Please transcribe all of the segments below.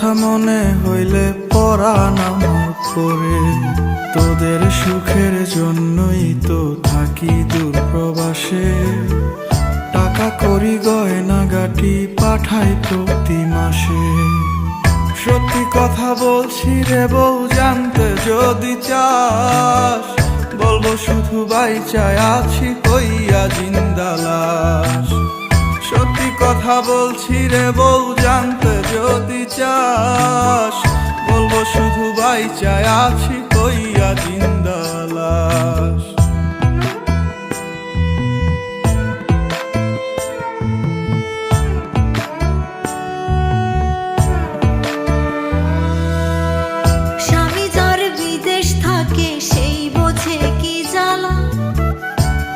কথা মনে হইলে পরাণ আমার করে। তোদের সুখের জন্যই তো থাকি দূর প্রবাসে। টাকা করি গয়না গাটি পাঠাই প্রতি মাসে। সত্যি কথা বলছি রে বউ, জানতে যদি চাস, বলবো শুধু বাইচায় আছি হইয়া জিন্দা লাশ। সত্যি কথা বলছি রে বউ, জানতে যদি চাস, বলবো শুধু বাইচায় আছি হইয়া জিন্দা লাশ। স্বামী যার বিদেশ থাকে সেই বোঝে কি জ্বালা।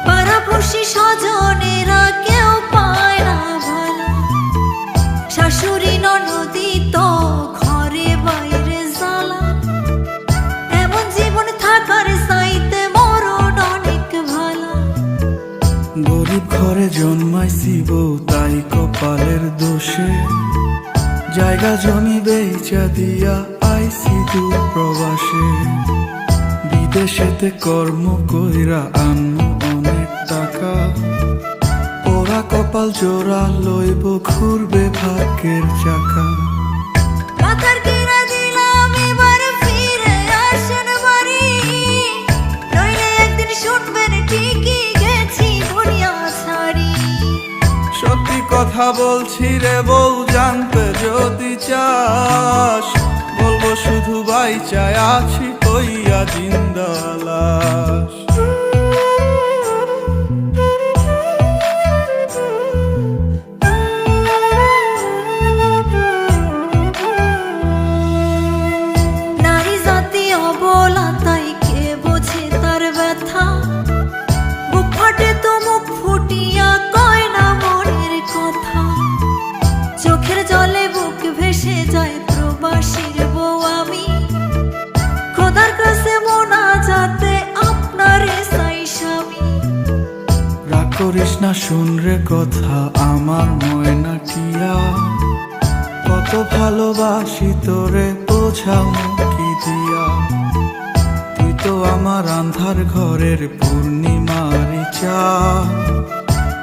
পাড়াপড়শি স্বজনেরা কেউ পায় না ভালো। শাশুড়ি ননদি তো ঘরে বাইরে জ্বালা। এমন জীবন থাকার চাইতে মরণ অনেক ভালো। গরিব ঘরে জন্মাইছি বউ, তাই কপালের দোষে। জায়গা জমি বেচা দিয়া আইছি দূর প্রবাসে। বিদেশেতে কর্ম কইরা আনমু অনেক টাকা। ওরা কপাল জোড়া লইব, ঘুরবে ভাগ্যের চাকা। মাথার কিনা দিলাম এবার ফিরে আসেন বাড়ি। নইলে একদিন শুনবেন ঠিকই গেছি দুনিয়া ছাড়ি। সত্যি কথা বলছি রে বউ, জানতে যদি চাস, বলবো শুধু বাইচায় আছি হইয়া জিন্দা লাশ। নারী জাতি অবলা, তাই কে বোঝে তার ব্যথা। বুক ফাটে তো মুখ ফুটিয়া কয় না মনের কথা। চোখের জলে বুক ভেসে যায় প্রবাসীর বউ আমি। খোদার কাছে মোনাজাতে আপনারে চাই স্বামী। রাগ করিস না, শুন রে কথা আমার ময়না টিয়া। কত ভালোবাসি তোরে বোঝামু কি দিয়া। তুই তো আমার আন্ধার ঘরের পূর্ণিমারি চাঁদ।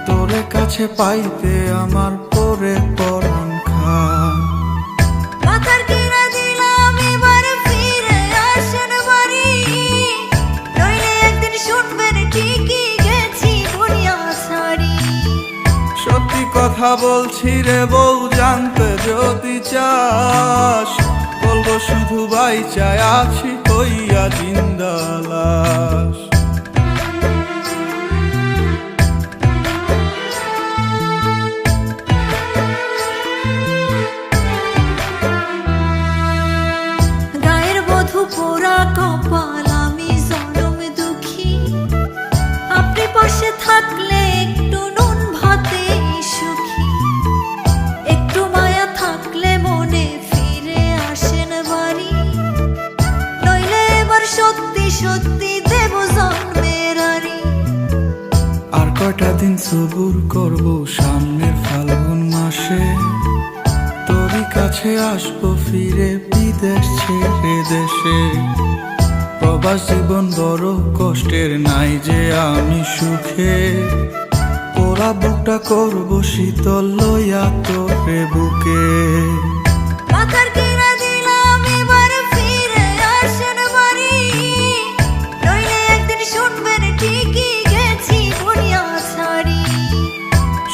তোরে কাছে পাইতে আমার পরে পরাণ খান। মাথার কিনা দিলাম এবার ফিরে আসেন বাড়ি। নইলে একদিন শুনবেন ঠিকই গেছি দুনিয়া ছাড়ি। সত্যি কথা বলছি রে বউ, জানতে যদি চাস, বলবো শুধু বাইচায় আছি হইয়া জিন্দা লাশ। গায়ের বধূ পোড়া কপাল, আমি জনম দুঃখী। আপনি পাশে থাকলে একটু নুন ভাতে সুখী। একটু মায়া থাকলে মনে ফিরে আসেন বাড়ি। নইলে এবার সত্যি সত্যি দেব জন্মের আরি। আর কয়টা দিন সবুর করব, সামনের ফাল্গুন মাসে। তোরই কাছে আসবো ফিরে বিদেশ ছেড়ে দেশে। প্রবাস জীবন বড় কষ্টের, নাই যে আমি সুখে। ওরা বুকটা করবো শীতল লইয়া তোরে বুকে। মাথার কিনা দিলাম এবার ফিরে আসেন বাড়ি। নইলে একদিন শুনবেন ঠিকই গেছি দুনিয়া ছাড়ি।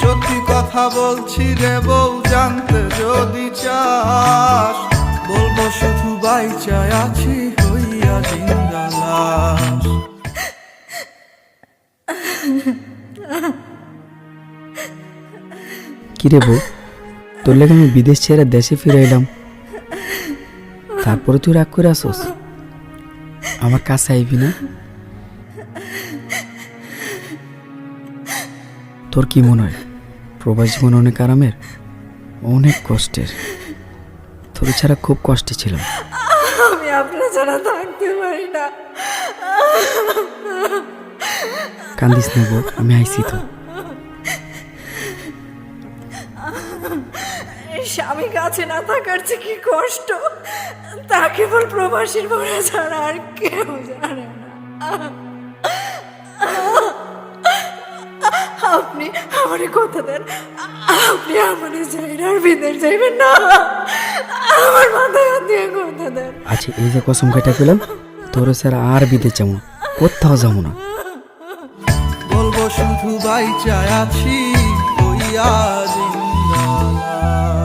সত্যি কথা বলছি রে বউ, জানতে যদি চাস, বলবো শুধু বাইচায় আছি হইয়া জিন্দা লাশ। কিরে বউ, তোর লেগে আমি বিদেশ ছেড়ে দেশে ফিরে এলাম, তারপরে তুই রাগ করে আসস? আমার কাছে আইবি না? তোর কি মনে হয় প্রবাস জীবন অনেক আরামের, অনেক কষ্টের? তোর ছাড়া খুব কষ্টে ছিলাম। আমি আপনার ছাড়া থাকতে পারি না। কান্দিস না বউ, আমি আইছি তো। স্বামী কাছে না থাকার যে কি কষ্ট তা কেবল প্রবাসীর মনে ছাড়া আর কেউ জানে না। আপনি আমারে কথা দেন, আপনি আমারে যাইন আর বিদেশ যাইবেন না। আমার মাথায় হাত দিয়ে কথা দেন। আচ্ছা এই যে কসম কেটে পেলাম, তোর স্যার আর বিদেশ যাবো না, কোথাও যাবো না। বলবো শুধু বাইচা আছি হইয়া জিন্দালাল।